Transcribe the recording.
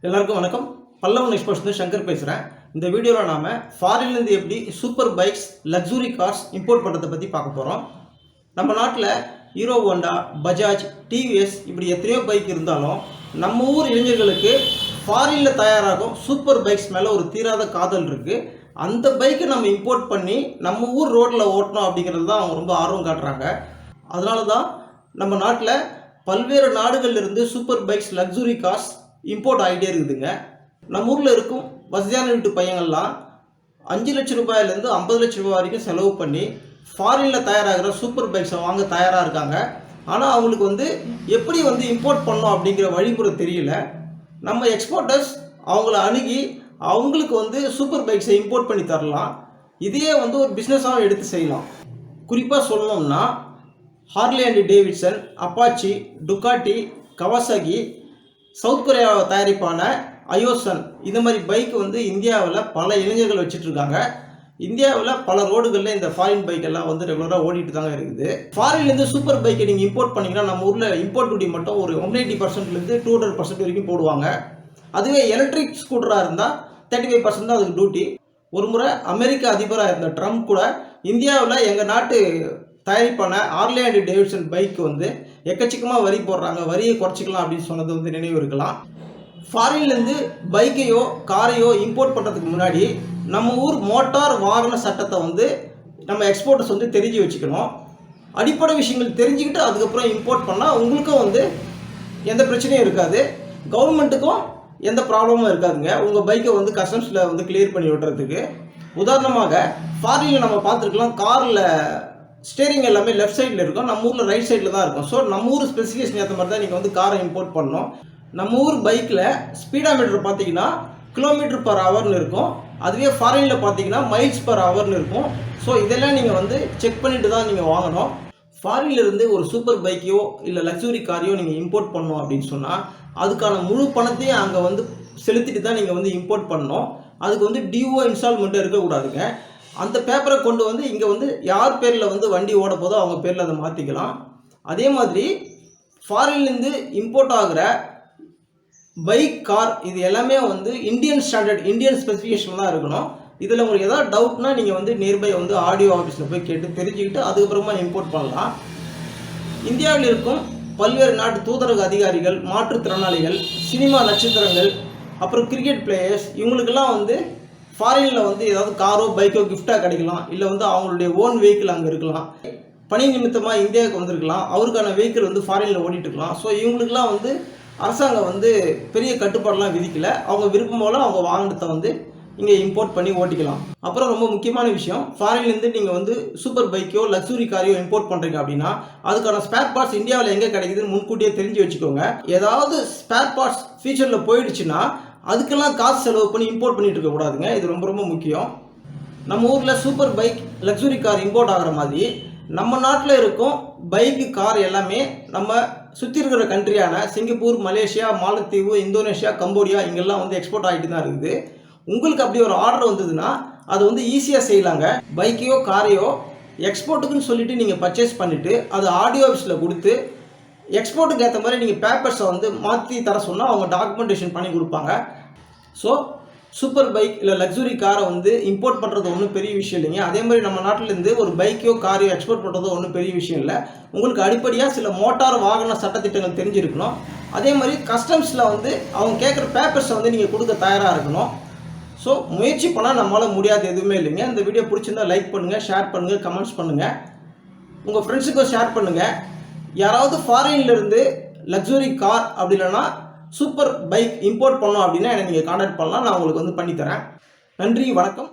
எல்லாருக்கும் வணக்கம். பல்லவன் எக்ஸ்போர்ட்ஸ் சங்கர் பேசுகிறேன். இந்த வீடியோவில் நாம் ஃபாரின்லேருந்து எப்படி super bikes luxury cars import பண்ணுறதை பற்றி பார்க்க போகிறோம். நம்ம நாட்டில் ஹீரோ ஹோண்டா, பஜாஜ், டிவிஎஸ் இப்படி எத்தனையோ பைக் இருந்தாலும் நம்ம ஊர் இளைஞர்களுக்கு ஃபாரினில் தயாராகும் சூப்பர் பைக்ஸ் மேலே ஒரு தீராத காதல் இருக்குது. அந்த பைக்கை நம்ம இம்போர்ட் பண்ணி நம்ம ஊர் ரோட்டில் ஓட்டணும் அப்படிங்கிறது தான் அவங்க ரொம்ப ஆர்வம் காட்டுறாங்க. அதனால தான் நம்ம நாட்டில் பல்வேறு நாடுகளிலிருந்து super bikes luxury cars import ஆகிட்டே இருக்குதுங்க. நம்ம ஊரில் இருக்கும் வசதியான வீட்டு பையங்கள்லாம் 5 லட்சம் ரூபாயிலேருந்து 50 லட்சம் ரூபாய் வரைக்கும் செலவு பண்ணி ஃபாரினில் தயாராகிற சூப்பர் பைக்ஸை வாங்க தயாராக இருக்காங்க. ஆனால் அவங்களுக்கு எப்படி இம்போர்ட் பண்ணணும் அப்படிங்கிற வழிமுறை தெரியல. நம்ம எக்ஸ்போர்ட்டர்ஸ் அவங்கள அணுகி அவங்களுக்கு சூப்பர் பைக்ஸை இம்போர்ட் பண்ணி தரலாம். இதையே ஒரு பிஸ்னஸாக எடுத்து செய்யலாம். குறிப்பாக சொல்லணும்னா Harley and Davidson, Apache, Ducati, Kawasaki, South கொரியாவை தயாரிப்பான அயோசன் இந்த மாதிரி பைக் இந்தியாவில் பல இளைஞர்கள் வச்சுட்ருக்காங்க. இந்தியாவில் பல ரோடுகளில் இந்த ஃபாரின் பைக் எல்லாம் ரெகுலராக ஓடிட்டு தாங்க இருக்குது. ஃபாரின்லேருந்து சூப்பர் பைக்கை நீங்கள் இம்போர்ட் பண்ணிங்கன்னா நம்ம ஊரில் இம்போர்ட் டியூட்டி மட்டும் ஒரு 180%லேருந்து 200% வரைக்கும் போடுவாங்க. அதுவே எலக்ட்ரிக் ஸ்கூட்டராக இருந்தால் 35% தான் அதுக்கு டியூட்டி. ஒரு முறை அமெரிக்க அதிபராக இருந்த ட்ரம்ப் கூட இந்தியாவில் எங்கள் நாட்டு தயாரிப்பான ஹார்லி அண்ட் டேவிட்சன் பைக் எக்கச்சக்கமாக வரி போடுறாங்க, வரியை குறைச்சிக்கலாம் அப்படின்னு சொன்னது நினைவு இருக்கலாம். ஃபாரின்லேருந்து பைக்கையோ காரையோ இம்போர்ட் பண்ணுறதுக்கு முன்னாடி நம்ம ஊர் மோட்டார் வாகன சட்டத்தை நம்ம எக்ஸ்போர்ட்டர்ஸ் தெரிஞ்சு வச்சுக்கணும். அடிப்படை விஷயங்கள் தெரிஞ்சுக்கிட்டு அதுக்கப்புறம் இம்போர்ட் பண்ணால் உங்களுக்கும் எந்த பிரச்சனையும் இருக்காது, கவர்மெண்ட்டுக்கும் எந்த ப்ராப்ளமும் இருக்காதுங்க. உங்கள் பைக்கை கஸ்டம்ஸில் கிளியர் பண்ணி விடுறதுக்கு. உதாரணமாக ஃபாரினில் நம்ம பார்த்துருக்கலாம், காரில் ஸ்டேரிங் எல்லாமே லெஃப்ட் சைடில் இருக்கும், நம்ம ஊரில் ரைட் சைடில் தான் இருக்கும். ஸோ நம்ம ஊர் ஸ்பெசிஃபிகேஷன் ஏற்ற மாதிரி தான் நீங்கள் காரை இம்போர்ட் பண்ணணும். நம்ம ஊர் பைக்கில் ஸ்பீடாமீட்டர் பார்த்தீங்கன்னா கிலோமீட்டர் பர் ஹவர்னு இருக்கும், அதுவே ஃபாரினில் பார்த்தீங்கன்னா மைல்ஸ் பர் ஹவர்னு இருக்கும். ஸோ இதெல்லாம் நீங்கள் செக் பண்ணிட்டு தான் நீங்கள் வாங்கணும். ஃபாரின்லேருந்து ஒரு சூப்பர் பைக்கையோ இல்லை லக்ஸுரி காரையோ நீங்கள் இம்போர்ட் பண்ணணும் அப்படின்னு சொன்னால் அதுக்கான முழு பணத்தையும் அங்கே செலுத்திட்டு தான் நீங்கள் இம்போர்ட் பண்ணணும். அதுக்கு டிஓ இன்ஸ்டால்மெண்ட்டும் இருக்கக்கூடாதுங்க. அந்த பேப்பரை கொண்டு இங்கே யார் பேரில் வண்டி ஓட போதோ அவங்க பேரில் அதை மாற்றிக்கலாம். அதே மாதிரி ஃபாரின்லேருந்து இம்போர்ட் ஆகிற பைக், கார் இது எல்லாமே இந்தியன் ஸ்டாண்டர்ட், இந்தியன் ஸ்பெசிஃபிகேஷன் தான் இருக்கணும். இதில் உங்களுக்கு ஏதாவது டவுட்னா நீங்கள் நியர்பை ஆடியோ ஆஃபீஸில் போய் கேட்டு தெரிஞ்சுக்கிட்டு அதுக்கப்புறமா இம்போர்ட் பண்ணலாம். இந்தியாவில் இருக்கும் பல்வேறு நாட்டு தூதரக அதிகாரிகள், மாற்றுத்திறனாளிகள், சினிமா நட்சத்திரங்கள், அப்புறம் கிரிக்கெட் பிளேயர்ஸ் இவங்களுக்கெல்லாம் ஃபாரினில் ஏதாவது காரோ பைக்கோ கிஃப்டாக கிடைக்கலாம். இல்லை அவங்களுடைய ஓன் வெஹிக்கிள் அங்கே இருக்கலாம், பணி நிமித்தமாக இந்தியாவுக்கு வந்திருக்கலாம், அவருக்கான வெஹிக்கிள் ஃபாரினில் ஓடிட்டுருக்கலாம். ஸோ இவங்களுக்கெல்லாம் அரசாங்கம் பெரிய கட்டுப்பாடெலாம் விதிக்கலை. அவங்க விருப்பம் போல் அவங்க வாகனத்தை இங்கே இம்போர்ட் பண்ணி ஓட்டிக்கலாம். அப்புறம் ரொம்ப முக்கியமான விஷயம், ஃபாரின்லேருந்து நீங்கள் சூப்பர் பைக்கையோ லக்ஸுரி காரையோ இம்போர்ட் பண்ணுறீங்க அப்படின்னா அதுக்கான ஸ்பேர் பார்ட்ஸ் இந்தியாவில் எங்கே கிடைக்குதுன்னு முன்கூட்டியே தெரிஞ்சு வச்சுக்கோங்க. ஏதாவது ஸ்பேர் பார்ட்ஸ் ஃபியூச்சரில் போயிடுச்சுன்னா அதுக்கெல்லாம் காசு செலவு பண்ணி இம்போர்ட் பண்ணிட்டு இருக்கக்கூடாதுங்க. இது ரொம்ப ரொம்ப முக்கியம். நம்ம ஊரில் super bike luxury car import ஆகிற மாதிரி நம்ம நாட்டில் இருக்கும் பைக்கு, கார் எல்லாமே நம்ம சுற்றி இருக்கிற கண்ட்ரியான சிங்கப்பூர், மலேசியா, மாலத்தீவு, இந்தோனேஷியா, கம்போடியா இங்கெல்லாம் எக்ஸ்போர்ட் ஆகிட்டு தான் இருக்குது. உங்களுக்கு அப்படி ஒரு ஆர்டர் வந்ததுன்னா அது ஈஸியாக செய்யலாங்க. பைக்கையோ காரையோ எக்ஸ்போர்ட்டுக்குன்னு சொல்லிவிட்டு நீங்கள் பர்ச்சேஸ் பண்ணிவிட்டு அது ஆடியோ ஆஃபீஸில் கொடுத்து எக்ஸ்போர்ட்டுக்கு ஏற்ற மாதிரி நீங்கள் பேப்பர்ஸை மாற்றி தர சொன்னால் அவங்க டாக்குமெண்டேஷன் பண்ணி கொடுப்பாங்க. ஸோ சூப்பர் பைக் இல்லை லக்ஸுரி காரை இம்போர்ட் பண்ணுறது ஒன்றும் பெரிய விஷயம் இல்லைங்க. அதே மாதிரி நம்ம நாட்டிலேருந்து ஒரு பைக்கையோ காரையோ எக்ஸ்போர்ட் பண்ணுறது ஒன்றும் பெரிய விஷயம் இல்லை. உங்களுக்கு அடிப்படையாக சில மோட்டார் வாகன சட்டத்திட்டங்கள் தெரிஞ்சிருக்கணும். அதே மாதிரி கஸ்டம்ஸில் அவங்க கேட்குற பேப்பர்ஸை நீங்கள் கொடுக்க தயாராக இருக்கணும். ஸோ முயற்சி பண்ணால் நம்மளால் முடியாது எதுவுமே இல்லைங்க. இந்த வீடியோ பிடிச்சிருந்தா லைக் பண்ணுங்கள், ஷேர் பண்ணுங்கள், கமெண்ட்ஸ் பண்ணுங்கள், உங்கள் ஃப்ரெண்ட்ஸுக்கும் ஷேர் பண்ணுங்கள். யாராவது ஃபாரின்லேருந்து லக்ஸுரி கார் அப்படி இல்லைன்னா சூப்பர் பைக் இம்போர்ட் பண்ணோம் அப்படின்னா என்னை நீங்கள் கான்டாக்ட் பண்ணலாம். நான் உங்களுக்கு பண்ணித்தரேன். நன்றி, வணக்கம்.